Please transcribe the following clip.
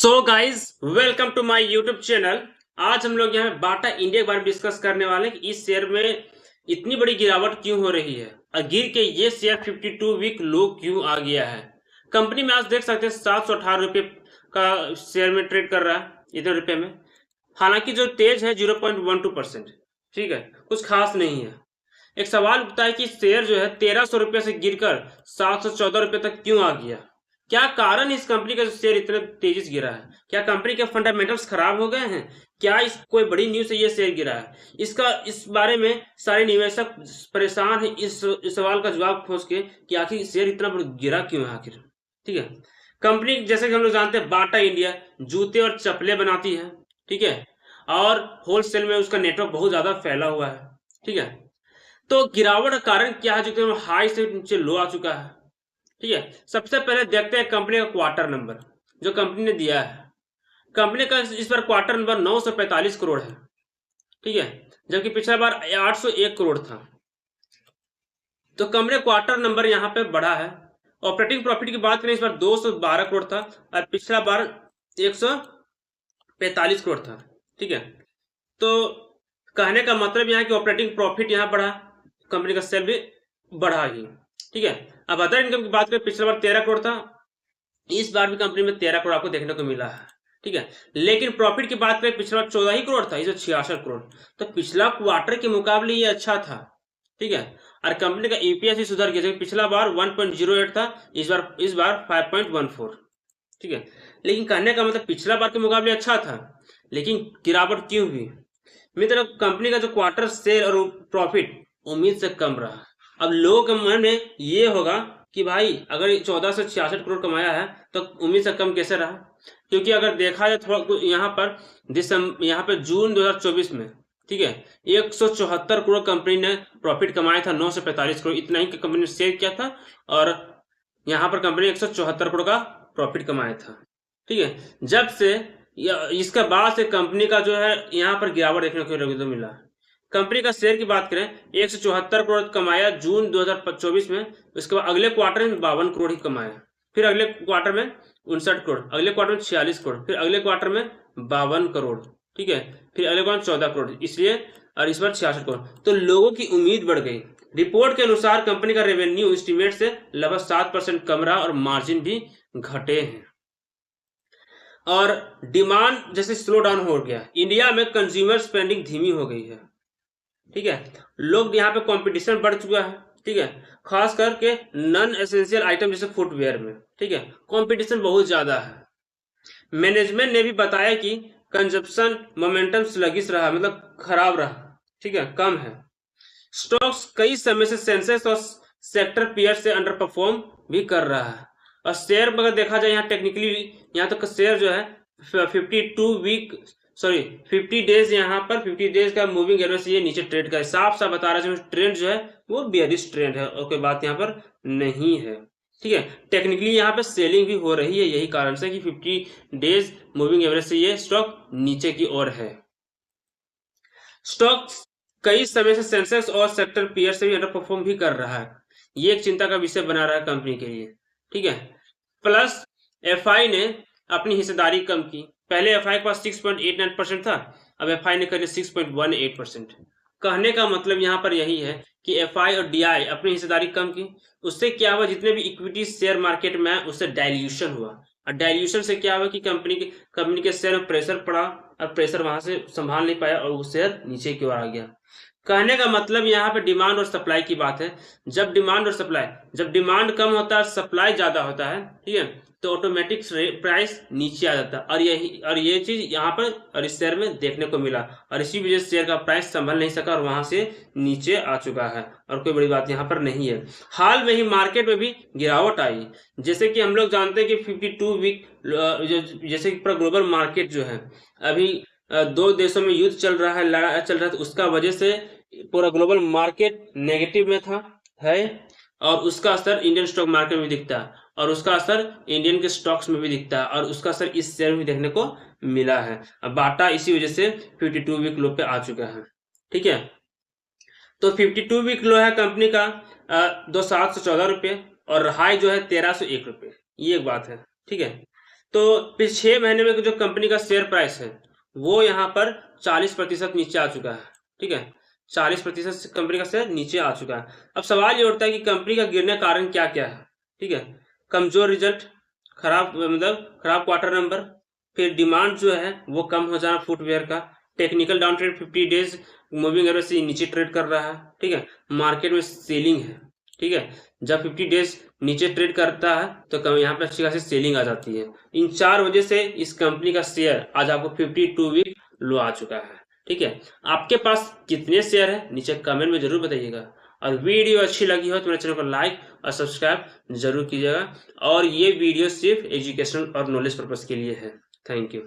So guys welcome to my YouTube channel. आज हम लोग यहाँ पे बाटा इंडिया के बारे में डिस्कस करने वाले हैं कि इस शेयर में इतनी बड़ी गिरावट क्यों हो रही है और गिर के ये शेयर 52 वीक लो क्यों आ गया है। कंपनी में आज देख सकते हैं 718 रुपये का शेयर में ट्रेड कर रहा है इतने रुपये में। हालांकि जो तेज है 0.12%, ठीक है, कुछ खास नहीं है। एक सवाल उठता है कि शेयर जो है 1300 रुपये से गिरकर 714 रुपये तक क्यों आ गया। क्या कारण इस कंपनी का शेयर इतने तेजी से गिरा है? क्या कंपनी के फंडामेंटल्स खराब हो गए हैं? क्या इस कोई बड़ी न्यूज से ये शेयर गिरा है? इस बारे में सारे निवेशक परेशान हैं इस सवाल का जवाब खोज के कि आखिर शेयर इतना गिरा क्यों है आखिर। ठीक है, कंपनी जैसे कि हम लोग जानते हैं बाटा इंडिया जूते और चप्पलें बनाती है, ठीक है, और होलसेल में उसका नेटवर्क बहुत ज्यादा फैला हुआ है। ठीक है, तो गिरावट का कारण क्या है जो कि हाई से नीचे लो आ चुका है। ठीक है, सबसे पहले देखते हैं कंपनी का क्वार्टर नंबर जो कंपनी ने दिया है। कंपनी का इस बार क्वार्टर नंबर 945 करोड़ है, ठीक है, जबकि पिछला बार 801 करोड़ था। तो कंपनी क्वार्टर नंबर यहाँ पे बढ़ा है। ऑपरेटिंग प्रॉफिट की बात करें इस बार 212 करोड़ था और पिछला बार 145 करोड़ था। ठीक है, तो कहने का मतलब यहाँ की ऑपरेटिंग प्रॉफिट यहाँ बढ़ा, कंपनी का सेल भी बढ़ा ही। ठीक है, अब अदर इनकम की बात करें पिछला बार 13 करोड़ था, इस बार भी कंपनी में 13 करोड़ आपको देखने को मिला है। ठीक है, लेकिन प्रॉफिट की बात करें पिछला बार 14 ही करोड़ था, इसे 66 करोड़। तो पिछला क्वार्टर के मुकाबले ये अच्छा था। ठीक है, और कंपनी का ईपीएस भी सुधर गया, पिछला बार 1.08 था, इस बार 5.14। ठीक है, लेकिन कहने का मतलब पिछला बार के मुकाबले अच्छा था, लेकिन गिरावट क्यों हुई? मित्र, कंपनी का जो क्वार्टर सेल और प्रॉफिट उम्मीद से कम रहा। अब लोगों के मन में ये होगा कि भाई अगर 1466 करोड़ कमाया है तो उम्मीद से कम कैसे रहा? क्योंकि अगर देखा जाए थोड़ा यहाँ पर जून 2024 में, ठीक है, 174 करोड़ कंपनी ने प्रॉफिट कमाया था, 945 करोड़ इतना ही कंपनी ने शेयर किया था, और यहाँ पर कंपनी 174 करोड़ का प्रॉफिट कमाया था। ठीक है, जब से इसके बाद से कंपनी का जो है यहाँ पर गिरावट देखने को मिला। कंपनी का शेयर की बात करें 174 करोड़ कमाया जून 2024 में, उसके बाद अगले क्वार्टर में 52 करोड़ ही कमाया, फिर अगले क्वार्टर में 59 करोड़, अगले क्वार्टर में 46 करोड़, फिर अगले क्वार्टर में 52 करोड़, ठीक है, फिर अगले क्वार्टर 14 करोड़, इसलिए और इस बार 66 करोड़। तो लोगों की उम्मीद बढ़ गई। रिपोर्ट के अनुसार कंपनी का रेवेन्यू एस्टीमेट से लगभग 7% कम रहा और मार्जिन भी घटे हैं, और डिमांड जैसे स्लो डाउन हो गया। इंडिया में कंज्यूमर स्पेंडिंग धीमी हो गई है। ठीक है, लोग यहाँ पे कंपटीशन बढ़ चुका है। ठीक है, खास करके नॉन एसेंशियल आइटम जैसे फुटवेयर में, ठीक है, कंपटीशन बहुत ज्यादा है। मैनेजमेंट ने भी बताया कि कंजप्शन मोमेंटम स्लगिश रहा, मतलब खराब रहा, ठीक है, कम है। स्टॉक्स कई समय से सेंसेक्स और सेक्टर पीयर से अंडर परफॉर्म भी कर रहा है, और शेयर अगर देखा जाए यहाँ टेक्निकली यहाँ तक शेयर जो है 50 डेज, यहाँ पर 50 डेज का मूविंग एवरेज ये नीचे ट्रेड का है। साफ साफ बता रहा है ट्रेंड जो है वो बेयरिश ट्रेंड है, और कोई बात यहाँ पर नहीं है। ठीक है, टेक्निकली यहाँ पे सेलिंग भी हो रही है, यही कारण से कि 50 डेज मूविंग एवरेज से ये स्टॉक नीचे की ओर है। स्टॉक कई समय से सेंसेक्स और सेक्टर पीयर से भी अंडर परफॉर्म भी कर रहा है, ये एक चिंता का विषय बना रहा है कंपनी के लिए। ठीक है, प्लस एफआई ने अपनी हिस्सेदारी कम की। पहले एफआई के पास 6.89% था, अब एफआई ने कर 6.18%। कहने का मतलब यहाँ पर यही है कि एफआई और डीआई अपनी हिस्सेदारी कम की। उससे क्या हुआ, जितने भी इक्विटी शेयर मार्केट में उससे डाइल्यूशन हुआ, और डाइल्यूशन से क्या हुआ कि कंपनी के शेयर में प्रेशर पड़ा, और प्रेशर वहां से संभाल नहीं पाया और वो शेयर नीचे की ओर आ गया। कहने का मतलब यहाँ पे डिमांड और सप्लाई की बात है। जब डिमांड कम होता है, सप्लाई ज्यादा होता है, ठीक है, तो ऑटोमेटिक प्राइस नीचे आ जाता है, और ये चीज यहाँ पर और इस शेयर में देखने को मिला, और इसी वजह से शेयर का प्राइस संभल नहीं सका और वहां से नीचे आ चुका है, और कोई बड़ी बात यहाँ पर नहीं है। हाल में ही मार्केट में भी गिरावट आई, जैसे कि हम लोग जानते हैं कि 52 वीक, जैसे कि पूरा ग्लोबल मार्केट जो है अभी दो देशों में युद्ध चल रहा है, लड़ाई चल रहा है, तो उसका वजह से पूरा ग्लोबल मार्केट नेगेटिव में था है, और उसका असर इंडियन स्टॉक मार्केट में दिखता है, और उसका असर इंडियन के स्टॉक्स में भी दिखता है, और उसका असर इस शेयर में देखने को मिला है। अब बाटा इसी वजह से 52 वीक लो पे आ चुका है। ठीक है, तो 52 वीक लो है कंपनी का 714 रुपये, और हाई जो है 1301 रुपये, ये एक बात है। ठीक है, तो पिछले 6 महीने में जो कंपनी का शेयर प्राइस है वो यहाँ पर 40% नीचे आ चुका है। ठीक है, 40% कंपनी का शेयर नीचे आ चुका है। अब सवाल ये उठता है कि कंपनी का गिरने का कारण क्या क्या है। ठीक है, कमजोर रिजल्ट, खराब खराब क्वार्टर नंबर, फिर डिमांड जो है वो कम हो जाना फुटवेयर का, technical down trade 50 days moving average से नीचे ट्रेड कर रहा है। ठीक है, मार्केट में सेलिंग है। ठीक है, जब 50 डेज नीचे ट्रेड करता है तो यहाँ पे अच्छी खासी सेलिंग आ जाती है। इन 4 वजह से इस कंपनी का शेयर आज आपको 52 वीक लो आ चुका है। ठीक है, आपके पास कितने शेयर है नीचे कमेंट में जरूर बताइएगा। और वीडियो अच्छी लगी हो तो मेरे चैनल को लाइक और सब्सक्राइब जरूर कीजिएगा। और ये वीडियो सिर्फ एजुकेशनल और नॉलेज पर्पज के लिए है। Thank you.